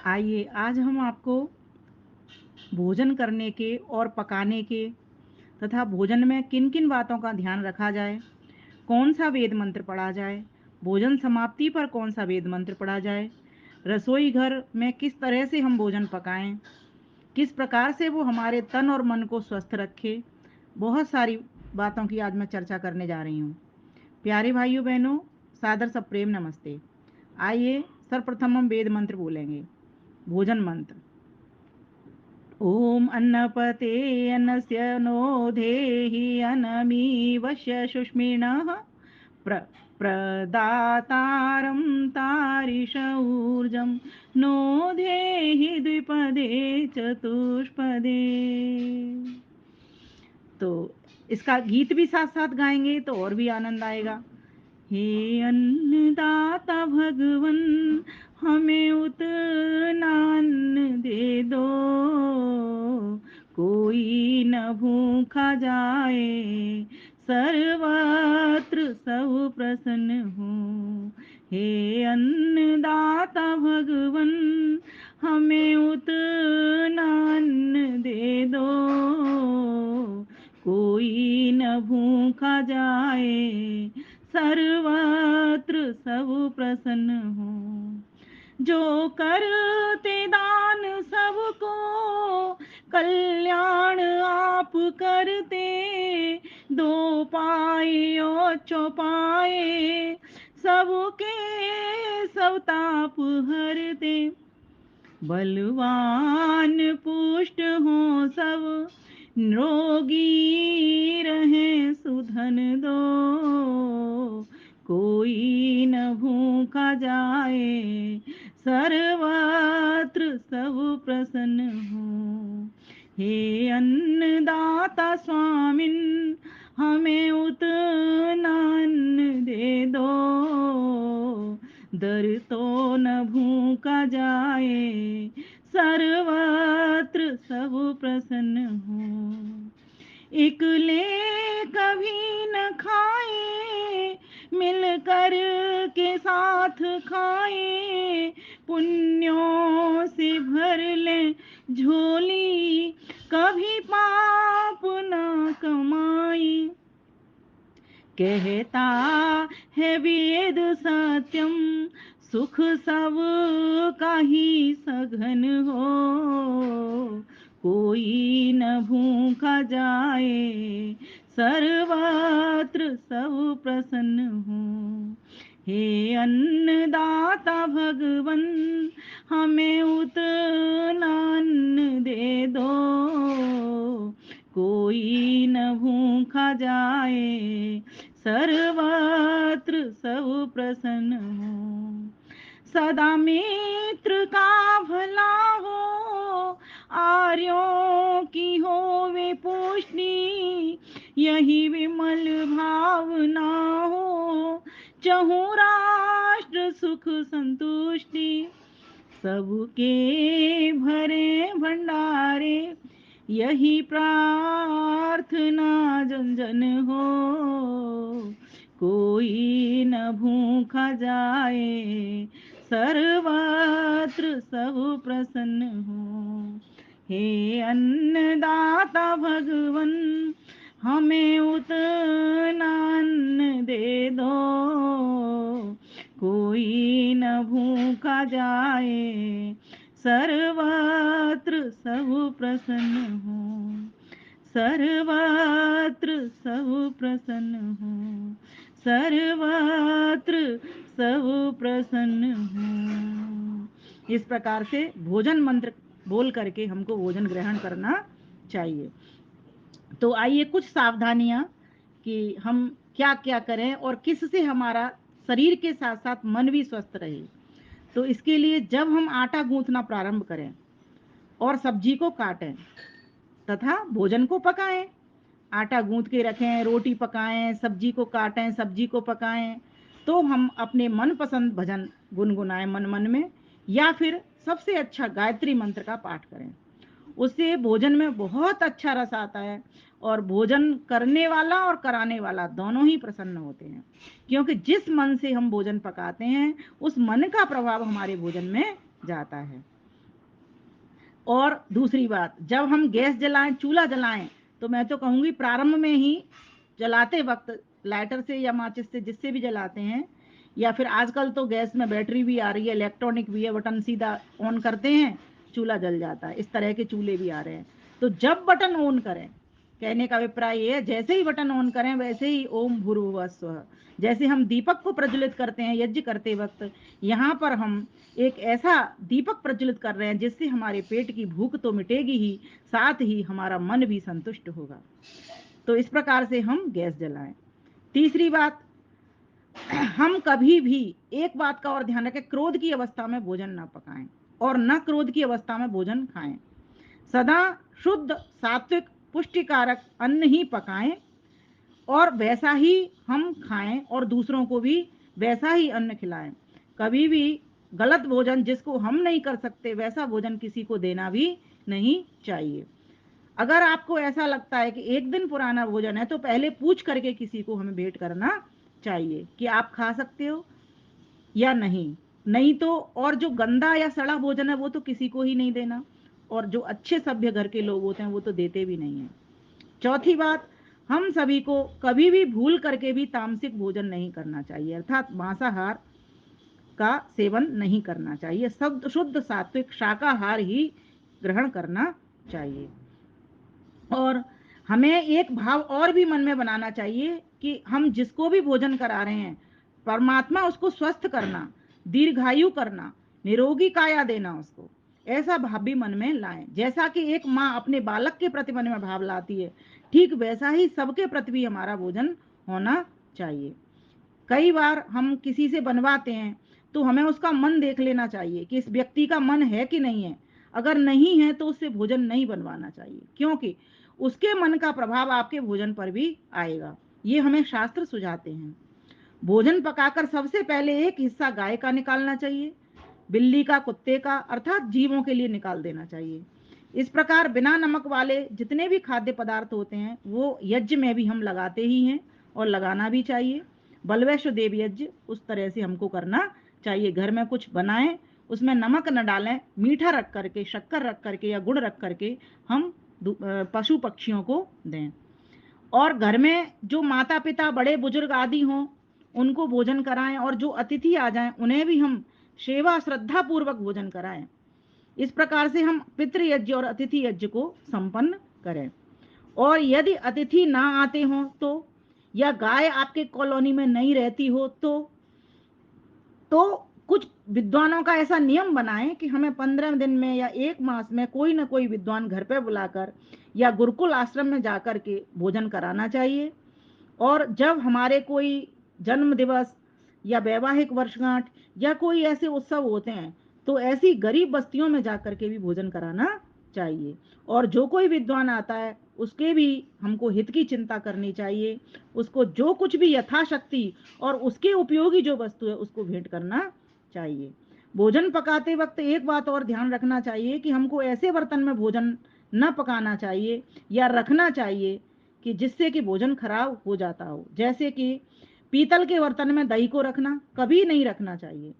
आइए आज हम आपको भोजन करने के और पकाने के तथा भोजन में किन किन बातों का ध्यान रखा जाए, कौन सा वेद मंत्र पढ़ा जाए, भोजन समाप्ति पर कौन सा वेद मंत्र पढ़ा जाए, रसोई घर में किस तरह से हम भोजन पकाएं, किस प्रकार से वो हमारे तन और मन को स्वस्थ रखे, बहुत सारी बातों की आज मैं चर्चा करने जा रही हूँ। प्यारे भाइयों बहनों, सादर सप्रेम नमस्ते। आइए सर्वप्रथम हम वेद मंत्र बोलेंगे। भोजन मंत्र। ॐ अन्नपते अन्नस्य नो धेहि अन्नमीवश्य शुष्मिणः प्र प्रदातारं तारिष ऊर्जं नो धेहि द्विपदे चतुष्पदे। तो इसका गीत भी साथ साथ गाएंगे तो और भी आनंद आएगा। हे अन्नदाता भगवन, हमें उतना अन्न दे दो, कोई न भूखा जाए, सर्वत्र सब प्रसन्न हो। हे अन्नदाता भगवन, हमें उतना अन्न दे दो, कोई न भूखा जाए, सर्वत्र सब प्रसन्न हो। जो करते दान सबको कल्याण आप करते, दो पाए और चौपाए सबके सब ताप हरते। बलवान पुष्ट हो सब, निरोगी रहे सुधन दो, कोई न भूखा जाए, सर्वत्र सब प्रसन्न हो। हे अन्नदाता स्वामिन, हमें उतना अन्न दे दो, दर तो न भूखा जाए, सर्वत्र सब प्रसन्न हो। इकले कभी न खाए, मिलकर के साथ खाए, पुण्यों से भर ले झोली, कभी पाप न कमाई। कहता है वेद सत्यम, सुख सब का ही सघन हो, कोई न भूखा जाए, सर्वत्र सब प्रसन्न हो। हे अन्नदाता भगवन, हमें उतना अन्न दे दो, कोई न भूखा जाए, सर्वत्र सब प्रसन्न हो। सदा मित्र का भला हो, आर्यों की हो वे पुष्टि, यही विमल भावना हो, चहु राष्ट्र सुख संतुष्टि। सबके भरे भंडारे, यही प्रार्थना जन जन हो, कोई न भूखा जाए, सर्वत्र सब प्रसन्न हो। हे अन्नदाता भगवन, हमें उतना अन्न दे दो, कोई न भूखा जाए, सर्वत्र सब प्रसन्न हो, सर्वत्र सब प्रसन्न हो, सर्वत्र सब प्रसन्न हो। इस प्रकार से भोजन मंत्र बोल करके हमको भोजन ग्रहण करना चाहिए। तो आइए कुछ सावधानियां कि हम क्या क्या करें और किससे हमारा शरीर के साथ साथ मन भी स्वस्थ रहे। तो इसके लिए जब हम आटा गूंथना प्रारंभ करें और सब्जी को काटें तथा भोजन को पकाएं, आटा गूंथ के रखें, रोटी पकाएं, सब्जी को काटें, सब्जी को पकाएं, तो हम अपने मनपसंद भजन गुनगुनाएं मन मन में, या फिर सबसे अच्छा गायत्री मंत्र का पाठ करें। उससे भोजन में बहुत अच्छा रस आता है और भोजन करने वाला और कराने वाला दोनों ही प्रसन्न होते हैं, क्योंकि जिस मन से हम भोजन पकाते हैं उस मन का प्रभाव हमारे भोजन में जाता है। और दूसरी बात, जब हम गैस जलाएं, चूल्हा जलाएं, तो मैं तो कहूँगी प्रारंभ में ही जलाते वक्त लाइटर से या माचिस से, जिससे भी जलाते हैं, या फिर आजकल तो गैस में बैटरी भी आ रही है, इलेक्ट्रॉनिक भी है, बटन सीधा ऑन करते हैं, चूल्हा जल जाता है। इस तरह के चूल्हे भी आ रहे हैं। तो जब बटन ऑन करें, कहने का अभिप्राय ये है, जैसे ही बटन ऑन करें वैसे ही ओम भूर्भुवः स्वः, जैसे हम दीपक को प्रज्वलित करते हैं यज्ञ करते वक्त, यहाँ पर हम एक ऐसा दीपक प्रज्वलित कर रहे हैं जिससे हमारे पेट की भूख तो मिटेगी ही, साथ ही हमारा मन भी संतुष्ट होगा। तो इस प्रकार से हम गैस जलाएं। तीसरी बात, हम कभी भी एक बात का और ध्यान रखें, क्रोध की अवस्था में भोजन ना पकाएं और न क्रोध की अवस्था में भोजन खाएं। सदा शुद्ध सात्विक पुष्टिकारक अन्न ही पकाएं और वैसा ही हम खाएं और दूसरों को भी वैसा ही अन्न खिलाएं। कभी भी गलत भोजन जिसको हम नहीं कर सकते वैसा भोजन किसी को देना भी नहीं चाहिए। अगर आपको ऐसा लगता है कि एक दिन पुराना भोजन है, तो पहले पूछ करके किसी को हमें भेंट करना चाहिए कि आप खा सकते हो या नहीं। नहीं तो, और जो गंदा या सड़ा भोजन है वो तो किसी को ही नहीं देना, और जो अच्छे सभ्य घर के लोग होते हैं वो तो देते भी नहीं है। चौथी बात, हम सभी को कभी भी भूल करके भी तामसिक भोजन नहीं करना चाहिए, अर्थात मांसाहार का सेवन नहीं करना चाहिए। शुद्ध सात्विक शाकाहार ही ग्रहण करना चाहिए। और हमें एक भाव और भी मन में बनाना चाहिए कि हम जिसको भी भोजन करा रहे हैं, परमात्मा उसको स्वस्थ करना, दीर्घायु करना, निरोगी काया देना उसको, ऐसा भाव भी मन में लाएं। जैसा कि एक माँ अपने बालक के प्रति मन में भाव लाती है, ठीक वैसा ही सबके प्रति भी हमारा भोजन होना चाहिए। कई बार हम किसी से बनवाते हैं तो हमें उसका मन देख लेना चाहिए कि इस व्यक्ति का मन है कि नहीं है। अगर नहीं है तो उससे भोजन नहीं बनवाना चाहिए, क्योंकि उसके मन का प्रभाव आपके भोजन पर भी आएगा। ये हमें शास्त्र सुझाते हैं। भोजन पकाकर सबसे पहले एक हिस्सा गाय का निकालना चाहिए, बिल्ली का, कुत्ते का, अर्थात जीवों के लिए निकाल देना चाहिए। इस प्रकार बिना नमक वाले जितने भी खाद्य पदार्थ होते हैं वो यज्ञ में भी हम लगाते ही हैं और लगाना भी चाहिए। बलवैश्व देव यज्ञ उस तरह से हमको करना चाहिए। घर में कुछ बनाएं, उसमें नमक न डालें, मीठा रख करके, शक्कर रख करके या गुड़ रख करके हम पशु पक्षियों को दें। और घर में जो माता पिता, बड़े बुजुर्ग आदि हों उनको भोजन कराएं, और जो अतिथि आ जाएं उन्हें भी हम सेवा श्रद्धा पूर्वक भोजन कराएं। इस प्रकार से हम पितृ यज्ञ और अतिथि यज्ञ को संपन्न करें। और यदि अतिथि ना आते हों तो, या गाय आपके कॉलोनी में नहीं रहती हो तो कुछ विद्वानों का ऐसा नियम बनाएं कि हमें 15 दिन में या 1 मास में कोई ना कोई विद्वान घर पे बुलाकर या गुरुकुल आश्रम में जाकर के भोजन कराना चाहिए। और जब हमारे कोई जन्म दिवस या वैवाहिक वर्षगांठ या कोई ऐसे उत्सव होते हैं तो ऐसी गरीब बस्तियों में जाकर के भी भोजन कराना चाहिए। और जो कोई विद्वान आता है उसके भी हमको हित की चिंता करनी चाहिए, उसको जो कुछ भी यथाशक्ति और उसके उपयोगी जो वस्तु है उसको भेंट करना चाहिए। भोजन पकाते वक्त एक बात और ध्यान रखना चाहिए कि हमको ऐसे बर्तन में भोजन न पकाना चाहिए या रखना चाहिए कि जिससे कि भोजन खराब हो जाता हो। जैसे कि पीतल के बर्तन में दही को रखना कभी नहीं रखना चाहिए।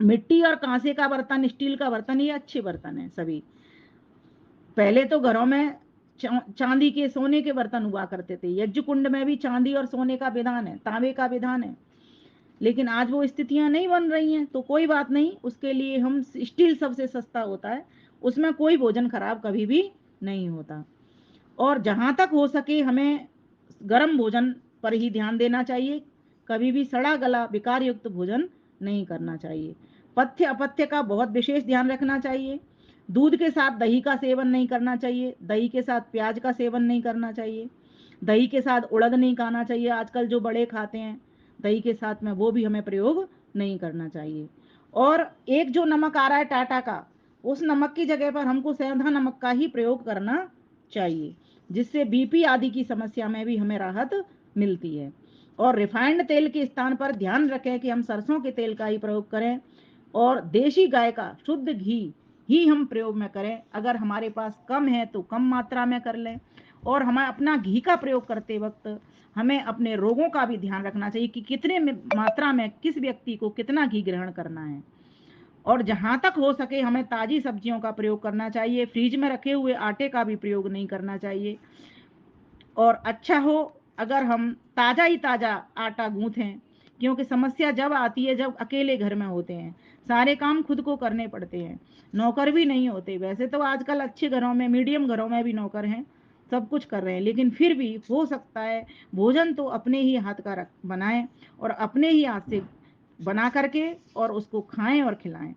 मिट्टी और कांसे का बर्तन, स्टील का बर्तन, ये अच्छे बर्तन है सभी। पहले तो घरों में चांदी के, सोने के बर्तन हुआ करते थे। यज्ञ कुंड में भी चांदी और सोने का विधान है, तांबे का विधान है। लेकिन आज वो स्थितियां नहीं बन रही हैं, तो कोई बात नहीं, उसके लिए हम स्टील सबसे सस्ता होता है, उसमें कोई भोजन खराब कभी भी नहीं होता। और जहां तक हो सके हमें गर्म भोजन पर ही ध्यान देना चाहिए, कभी भी सड़ा गला विकार युक्त भोजन नहीं करना चाहिए। पथ्य अपथ्य का बहुत विशेष ध्यान रखना चाहिए। दूध के साथ दही का सेवन नहीं करना चाहिए, दही के साथ प्याज का सेवन नहीं करना चाहिए, दही के साथ उड़द नहीं खाना चाहिए, आजकल जो बड़े खाते हैं दही के साथ में, वो भी हमें प्रयोग नहीं करना चाहिए। और एक जो नमक आ रहा है टाटा का, उस नमक की जगह पर हमको सेंधा नमक का ही प्रयोग करना चाहिए, जिससे बीपी आदि की समस्या में भी हमें राहत मिलती है। और रिफाइंड तेल के स्थान पर ध्यान रखें कि हम सरसों के तेल का ही प्रयोग करें और देशी गाय का शुद्ध घी ही हम प्रयोग में करें। अगर हमारे पास कम है तो कम मात्रा में कर लें। और हमें अपना घी का प्रयोग करते वक्त हमें अपने रोगों का भी ध्यान रखना चाहिए कि कितने मात्रा में किस व्यक्ति को कितना घी ग्रहण करना है। और जहां तक हो सके हमें ताजी सब्जियों का प्रयोग करना चाहिए, फ्रिज में रखे हुए आटे का भी प्रयोग नहीं करना चाहिए। और अच्छा हो अगर हम ताजा ही ताजा आटा गूंथें, क्योंकि समस्या जब आती है जब अकेले घर में होते हैं, सारे काम खुद को करने पड़ते हैं, नौकर भी नहीं होते। वैसे तो आजकल अच्छे घरों में, मीडियम घरों में भी नौकर हैं, सब कुछ कर रहे हैं, लेकिन फिर भी हो सकता है भोजन तो अपने ही हाथ का बनाएं और अपने ही हाथ से बना करके और उसको खाएं और खिलाएं।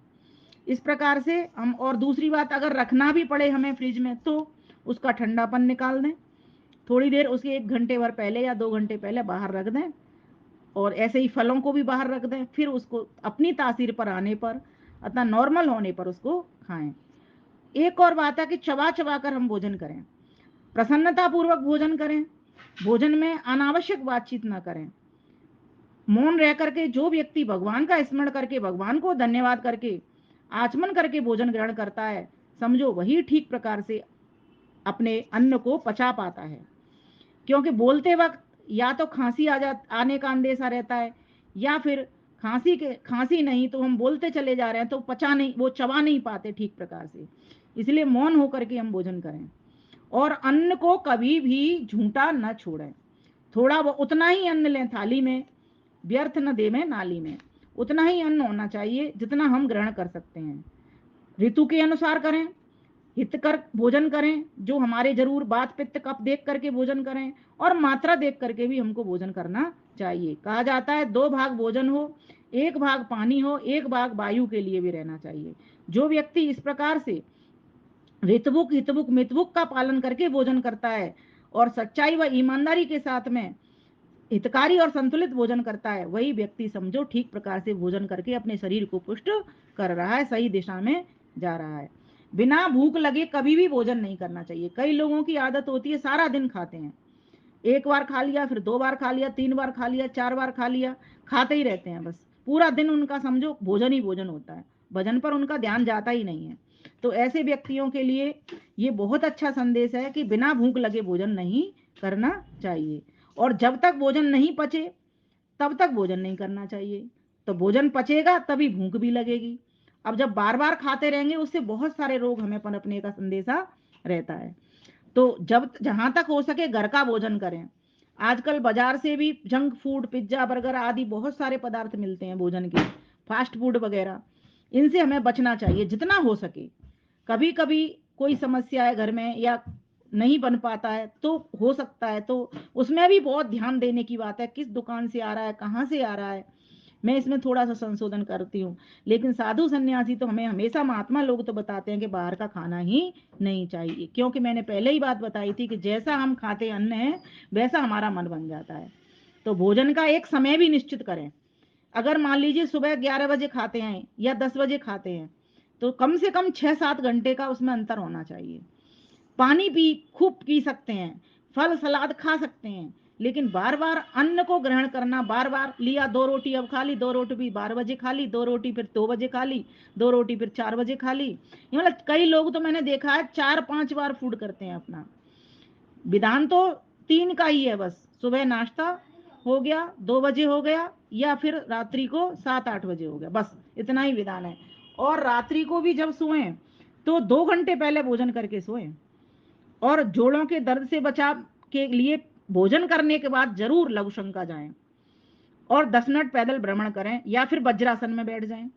इस प्रकार से हम, और दूसरी बात, अगर रखना भी पड़े हमें फ्रिज में तो उसका ठंडापन निकाल दें, थोड़ी देर उसके 1 घंटे भर पहले या 2 घंटे पहले बाहर रख दें। और ऐसे ही फलों को भी बाहर रख दें, फिर उसको अपनी तासीर पर आने पर, अतः नॉर्मल होने पर उसको खाएं। एक और बात है कि चबा चबा कर हम भोजन करें, प्रसन्नता पूर्वक भोजन करें, भोजन में अनावश्यक बातचीत ना करें। मौन रह करके जो व्यक्ति भगवान का स्मरण करके, भगवान को धन्यवाद करके, आचमन करके भोजन ग्रहण करता है, समझो वही ठीक प्रकार से अपने अन्न को पचा पाता है। क्योंकि बोलते वक्त या तो खांसी आने का अंदेशा रहता है, या फिर खांसी नहीं तो हम बोलते चले जा रहे हैं तो पचा नहीं, वो चबा नहीं पाते ठीक प्रकार से। इसलिए मौन होकर के हम भोजन करें और अन्न को कभी भी झूठा न छोड़ें। थोड़ा वो उतना ही अन्न लें थाली में, व्यर्थ न देवें नाली में। उतना ही अन्न होना चाहिए जितना हम ग्रहण कर सकते हैं। ऋतु के अनुसार करें, हितकर भोजन करें, जो हमारे जरूर बात पित्त कफ देख करके भोजन करें, और मात्रा देख करके भी हमको भोजन करना चाहिए। कहा जाता है 2 भाग भोजन हो, 1 भाग पानी हो, 1 भाग वायु के लिए भी रहना चाहिए। जो व्यक्ति इस प्रकार से ऋतुबुक हितबुक मितबुक का पालन करके भोजन करता है और सच्चाई व ईमानदारी के साथ में हितकारी और संतुलित भोजन करता है, वही व्यक्ति समझो ठीक प्रकार से भोजन करके अपने शरीर को पुष्ट कर रहा है, सही दिशा में जा रहा है। बिना भूख लगे कभी भी भोजन नहीं करना चाहिए। कई लोगों की आदत होती है सारा दिन खाते हैं, 1 बार खा लिया, फिर 2 बार खा लिया, 3 बार खा लिया, 4 बार खा लिया, खाते ही रहते हैं, बस पूरा दिन उनका समझो भोजन ही भोजन होता है, भजन पर उनका ध्यान जाता ही नहीं है। तो ऐसे व्यक्तियों के लिए ये बहुत अच्छा संदेश है कि बिना भूख लगे भोजन नहीं करना चाहिए, और जब तक भोजन नहीं पचे तब तक भोजन नहीं करना चाहिए। तो भोजन पचेगा तभी भूख भी लगेगी। अब जब बार बार खाते रहेंगे उससे बहुत सारे रोग हमें पनपने का संदेशा रहता है। तो जब जहां तक हो सके घर का भोजन करें। आजकल बाजार से भी जंक फूड, पिज्जा, बर्गर आदि बहुत सारे पदार्थ मिलते हैं भोजन के, फास्ट फूड वगैरह, इनसे हमें बचना चाहिए जितना हो सके। कभी कभी कोई समस्या है घर में या नहीं बन पाता है तो हो सकता है, तो उसमें भी बहुत ध्यान देने की बात है, किस दुकान से आ रहा है, कहाँ से आ रहा है, मैं इसमें थोड़ा सा संशोधन करती हूँ। लेकिन साधु सन्यासी तो हमें हमेशा, महात्मा लोग तो बताते हैं कि बाहर का खाना ही नहीं चाहिए, क्योंकि मैंने पहले ही बात बताई थी कि जैसा हम खाते अन्न है वैसा हमारा मन बन जाता है। तो भोजन का एक समय भी निश्चित करें। अगर मान लीजिए सुबह 11 बजे खाते हैं या 10 बजे खाते हैं, तो कम से कम 6-7 घंटे का उसमें अंतर होना चाहिए। पानी भी खूब पी सकते हैं, फल सलाद खा सकते हैं, लेकिन बार बार अन्न को ग्रहण करना, बार बार लिया 2 रोटी अब खा ली, 2 रोटी भी 12 बजे खा ली, 2 रोटी फिर 2 बजे खा ली, 2 रोटी फिर 4 बजे खा ली। मतलब कई लोग तो मैंने देखा है 4-5 बार फूड करते हैं अपना। विधान तो 3 का ही है, बस सुबह नाश्ता हो गया 2 बजे हो गया, या फिर रात्रि को 7-8 बजे हो गया, बस इतना ही विधान है। और रात्रि को भी जब सोएं तो 2 घंटे पहले भोजन करके सोएं। और जोड़ों के दर्द से बचाव के लिए भोजन करने के बाद जरूर लघु शंका जाएं और 10 मिनट पैदल भ्रमण करें, या फिर वज्रासन में बैठ जाएं,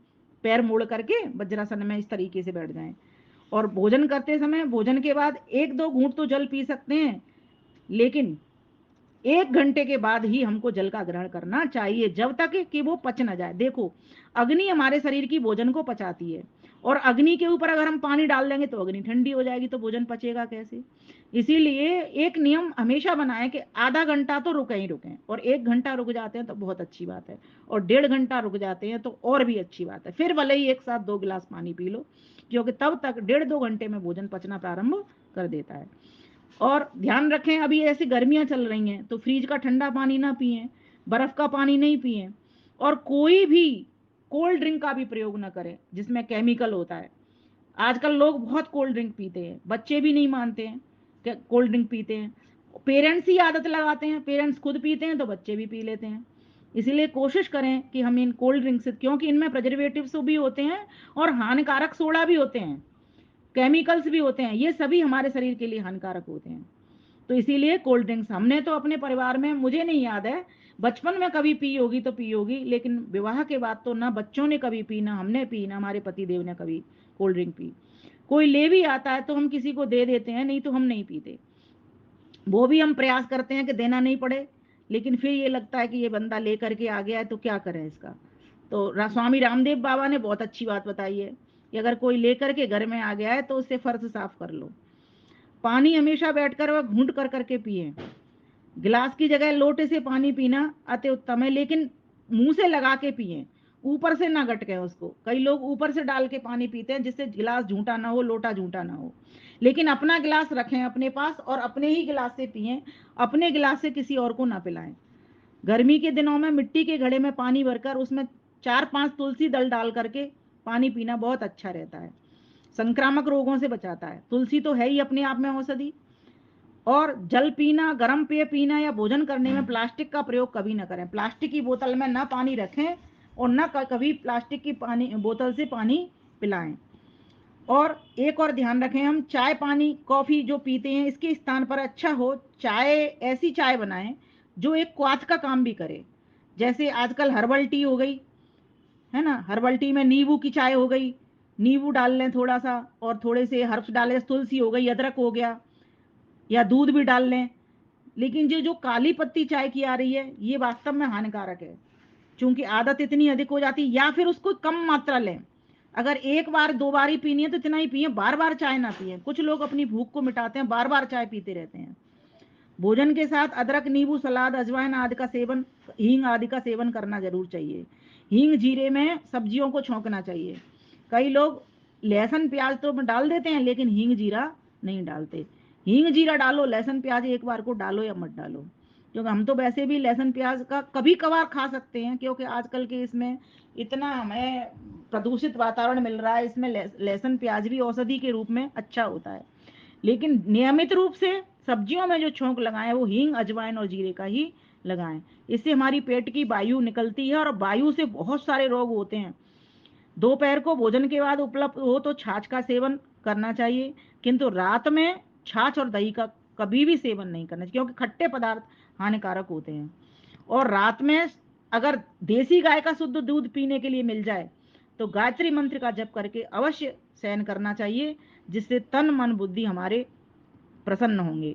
पैर मोड़ करके वज्रासन में इस तरीके से बैठ जाएं। और भोजन करते समय भोजन के बाद 1-2 घूंट तो जल पी सकते हैं, लेकिन 1 घंटे के बाद ही हमको जल का ग्रहण करना चाहिए, जब तक कि वो पच न जाए। देखो, अग्नि हमारे शरीर की भोजन को पचाती है, और अग्नि के ऊपर अगर हम पानी डाल देंगे तो अग्नि ठंडी हो जाएगी, तो भोजन पचेगा कैसे। इसीलिए एक नियम हमेशा बनाए कि आधा घंटा तो रुके ही रुकें, और 1 घंटा रुक जाते हैं तो बहुत अच्छी बात है, और 1.5 घंटा रुक जाते हैं तो और भी अच्छी बात है। फिर भले ही एक साथ 2 गिलास पानी पी लो, क्योंकि तब तक 1.5-2 घंटे में भोजन पचना प्रारंभ कर देता है। और ध्यान रखें, अभी ऐसी गर्मियां चल रही हैं तो फ्रिज का ठंडा पानी ना पिएं, बर्फ का पानी नहीं पिएं, और कोई भी कोल्ड ड्रिंक का भी प्रयोग ना करें जिसमें केमिकल होता है। आजकल लोग बहुत कोल्ड ड्रिंक पीते हैं, बच्चे भी नहीं मानते हैं कि कोल्ड ड्रिंक पीते हैं, पेरेंट्स ही आदत लगाते हैं, पेरेंट्स खुद पीते हैं तो बच्चे भी पी लेते हैं। इसलिए कोशिश करें कि हम इन कोल्ड ड्रिंक से, क्योंकि इनमें प्रिजर्वेटिव्स भी होते हैं और हानिकारक सोडा भी होते हैं, केमिकल्स भी होते हैं, ये सभी हमारे शरीर के लिए हानिकारक होते हैं। तो इसीलिए कोल्ड ड्रिंक्स हमने तो अपने परिवार में, मुझे नहीं याद है, बचपन में कभी पी होगी तो पी होगी, लेकिन विवाह के बाद तो ना बच्चों ने कभी पी, ना हमने पी, ना हमारे पति देव ने कभी कोल्ड ड्रिंक पी। कोई ले भी आता है तो हम किसी को दे देते हैं, नहीं तो हम नहीं पीते। वो भी हम प्रयास करते हैं कि देना नहीं पड़े, लेकिन फिर ये लगता है कि ये बंदा ले करके आ गया है तो क्या करें इसका। तो स्वामी रामदेव बाबा ने बहुत अच्छी बात बताई है कि अगर कोई लेकर के घर में आ गया है तो उससे फर्श साफ कर लो। पानी हमेशा बैठकर व घूंट कर करके पिए। गिलास की जगह लोटे से पानी पीना अति उत्तम है, लेकिन मुंह से लगा के पिए, ऊपर से ना गटके उसको। कई लोग ऊपर से डाल के पानी पीते हैं जिससे गिलास झूठा ना हो, लोटा झूठा ना हो। लेकिन अपना गिलास रखें अपने पास और अपने ही गिलास से पिए, अपने गिलास से किसी और को ना पिलाएं। गर्मी के दिनों में मिट्टी के घड़े में पानी भरकर उसमें 4-5 तुलसी दल डाल करके पानी पीना बहुत अच्छा रहता है, संक्रामक रोगों से बचाता है। तुलसी तो है ही अपने आप में औषधि। और जल पीना, गर्म पेय पीना या भोजन करने में प्लास्टिक का प्रयोग कभी ना करें। प्लास्टिक की बोतल में ना पानी रखें और ना कभी प्लास्टिक की पानी बोतल से पानी पिलाएं। और एक और ध्यान रखें, हम चाय पानी कॉफी जो पीते हैं इसके स्थान पर अच्छा हो चाय, ऐसी चाय बनाएं जो एक क्वाथ का काम भी करे। जैसे आजकल हर्बल टी हो गई है ना, हर्बल टी में नींबू की चाय हो गई, नींबू डाल लें थोड़ा सा और थोड़े से हर्ब्स डालें, तुलसी हो गई, अदरक हो गया, या दूध भी डाल लें। लेकिन जो जो काली पत्ती चाय की आ रही है ये वास्तव में हानिकारक है, क्योंकि आदत इतनी अधिक हो जाती है। या फिर उसको कम मात्रा लें, अगर एक बार दो बार ही पीनी है तो इतना ही पिए, बार बार चाय ना पिए। कुछ लोग अपनी भूख को मिटाते हैं, बार बार चाय पीते रहते हैं। भोजन के साथ अदरक, नींबू, सलाद, अजवाइन आदि का सेवन, हींग आदि का सेवन करना जरूर चाहिए। हींग जीरे में सब्जियों को छोंकना चाहिए। कई लोग लहसुन प्याज तो डाल देते हैं लेकिन हींग जीरा नहीं डालते। हींग जीरा डालो, लहसुन प्याज एक बार को डालो या मत डालो, क्योंकि हम तो वैसे भी लहसुन प्याज का कभी कभार खा सकते हैं, क्योंकि आजकल के इसमें इतना हमें प्रदूषित वातावरण मिल रहा है, इसमें लहसुन प्याज भी औषधि के रूप में अच्छा होता है। लेकिन नियमित रूप से सब्जियों में जो छोंक लगाएं वो हींग, अजवाइन और जीरे का ही लगाएं। इससे हमारी पेट की वायु निकलती है और वायु से बहुत सारे रोग होते हैं। दोपहर को भोजन के बाद उपलब्ध हो तो छाछ का सेवन करना चाहिए, किंतु रात में छाछ और दही का कभी भी सेवन नहीं करना चाहिए, क्योंकि खट्टे पदार्थ हानिकारक होते हैं। और रात में अगर देसी गाय का शुद्ध दूध पीने के लिए मिल जाए तो गायत्री मंत्र का जप करके अवश्य शयन करना चाहिए, जिससे तन मन बुद्धि हमारे प्रसन्न होंगे।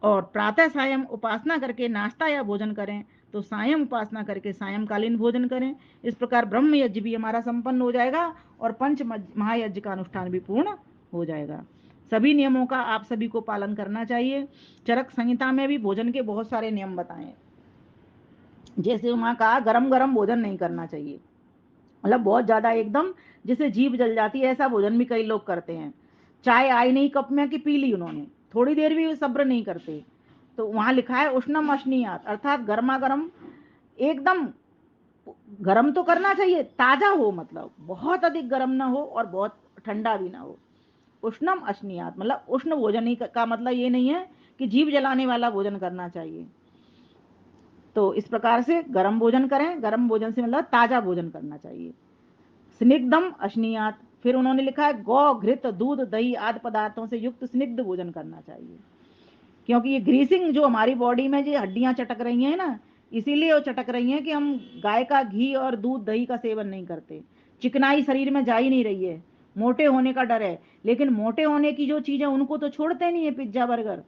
और प्रातः सायं उपासना करके नाश्ता या भोजन करें, तो सायं उपासना करके सायंकालीन भोजन करें। इस प्रकार ब्रह्म यज्ञ भी हमारा संपन्न हो जाएगा और पंच महायज्ञ का अनुष्ठान भी पूर्ण हो जाएगा। सभी नियमों का आप सभी को पालन करना चाहिए। चरक संहिता में भी भोजन के बहुत सारे नियम बताए, जैसे वहां कहा गरम गरम भोजन नहीं करना चाहिए, मतलब बहुत ज्यादा एकदम जिससे जीभ जल जाती है ऐसा भोजन भी कई लोग करते हैं। चाय आई नहीं कप में कि पी ली उन्होंने, थोड़ी देर भी सब्र नहीं करते। तो वहां लिखा है उष्णम अश्नीयात, अर्थात गर्मा गर्म, एकदम गर्म तो करना चाहिए, ताजा हो, मतलब बहुत अधिक गर्म ना हो और बहुत ठंडा भी ना हो। उष्णम अश्नीयात मतलब उष्ण भोजन ही का मतलब ये नहीं है कि जीभ जलाने वाला भोजन करना चाहिए। तो इस प्रकार से गर्म भोजन करें, गर्म भोजन से मतलब ताजा भोजन करना चाहिए। स्निग्धम अश्नीयात, फिर उन्होंने लिखा है गौ, घृत, दूध, दही आदि पदार्थों से युक्त स्निग्ध भोजन करना चाहिए, क्योंकि ये ग्रीसिंग जो हमारी बॉडी में जो हड्डियां चटक रही हैं ना, इसीलिए वो चटक रही हैं कि हम गाय का घी और दूध दही का सेवन नहीं करते। चिकनाई शरीर में जा ही नहीं रही है, मोटे होने का डर है। लेकिन मोटे होने की जो चीजें उनको तो छोड़ते नहीं है, पिज्जा बर्गर,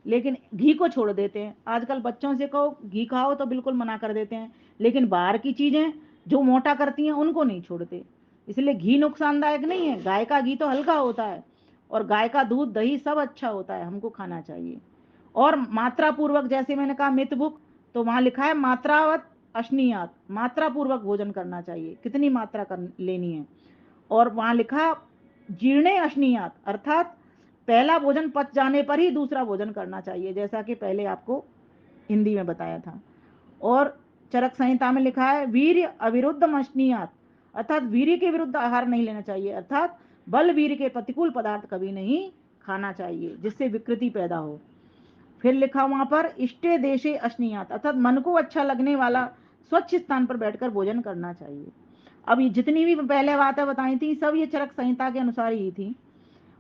लेकिन घी को छोड़ देते हैं। आजकल बच्चों से कहो घी खाओ तो बिल्कुल मना कर देते हैं, लेकिन बाहर की चीजें जो मोटा करती हैं उनको नहीं छोड़ते। इसलिए घी नुकसानदायक नहीं है, गाय का घी तो हल्का होता है और गाय का दूध दही सब अच्छा होता है, हमको खाना चाहिए। और मात्रा पूर्वक, जैसे मैंने कहा मित बुक, तो वहां लिखा है मात्रावत अश्नीयात, मात्रा पूर्वक भोजन करना चाहिए, कितनी मात्रा कर लेनी है। और वहां लिखा जीर्णे अश्नीयात, अर्थात पहला भोजन पच जाने पर ही दूसरा भोजन करना चाहिए, जैसा कि पहले आपको हिंदी में बताया था। और चरक संहिता में लिखा है वीर्य अविरुद्ध अश्नीयात, अर्थात वीर्य के विरुद्ध आहार नहीं लेना चाहिए, अर्थात बल वीर्य के प्रतिकूल पदार्थ कभी नहीं खाना चाहिए जिससे विकृति पैदा हो। फिर लिखा वहां पर इष्टे देशे अश्नीयात, अर्थात मन को अच्छा लगने वाला स्वच्छ स्थान पर बैठकर भोजन करना चाहिए। अब ये जितनी भी पहले बातें बताई थी सब ये चरक संहिता के अनुसार ही थी।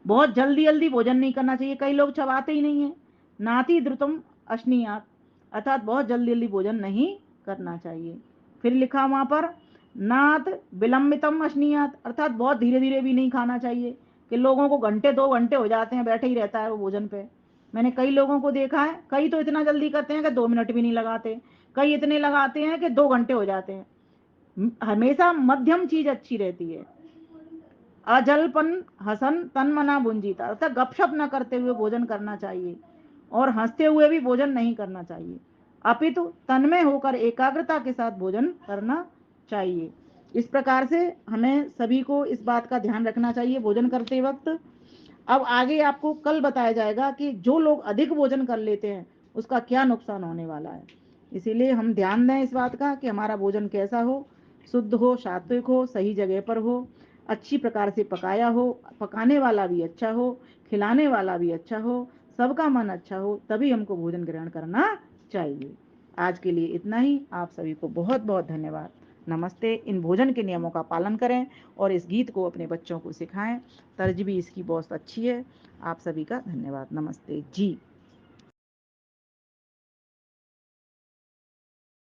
बहुत जल्दी जल्दी भोजन नहीं करना चाहिए, कई लोग चबाते ही नहीं है। नाति द्रुतम अश्नीयात, अर्थात बहुत जल्दी जल्दी भोजन नहीं करना चाहिए। फिर लिखा वहां पर नात विलंबितम अश्नीयात, अर्थात बहुत धीरे धीरे भी नहीं खाना चाहिए कि लोगों को घंटे 2 घंटे हो जाते हैं बैठे ही रहता है वो भोजन पे। मैंने कई लोगों को देखा है, कई तो इतना जल्दी करते हैं कि 2 मिनट भी नहीं लगाते, कई इतने लगाते हैं कि 2 घंटे हो जाते हैं। हमेशा मध्यम चीज अच्छी रहती है। अजलपन हसन तन मना भुंजीता, अर्थात गपशप न करते हुए भोजन करना चाहिए और हंसते हुए भी भोजन नहीं करना चाहिए, अपितु तन्मय होकर एकाग्रता के साथ भोजन करना चाहिए। इस प्रकार से हमें सभी को इस बात का ध्यान रखना चाहिए भोजन करते वक्त। अब आगे आपको कल बताया जाएगा कि जो लोग अधिक भोजन कर लेते हैं उसका क्या नुकसान होने वाला है। इसीलिए हम ध्यान दें इस बात का कि हमारा भोजन कैसा हो, शुद्ध हो, सात्विक हो, सही जगह पर हो, अच्छी प्रकार से पकाया हो, पकाने वाला भी अच्छा हो, खिलाने वाला भी अच्छा हो, सबका मन अच्छा हो, तभी हमको भोजन ग्रहण करना चाहिए। आज के लिए इतना ही। आप सभी को बहुत बहुत धन्यवाद। नमस्ते। इन भोजन के नियमों का पालन करें और इस गीत को अपने बच्चों को सिखाएं। तर्ज भी इसकी बहुत अच्छी है। आप सभी का धन्यवाद। नमस्ते जी।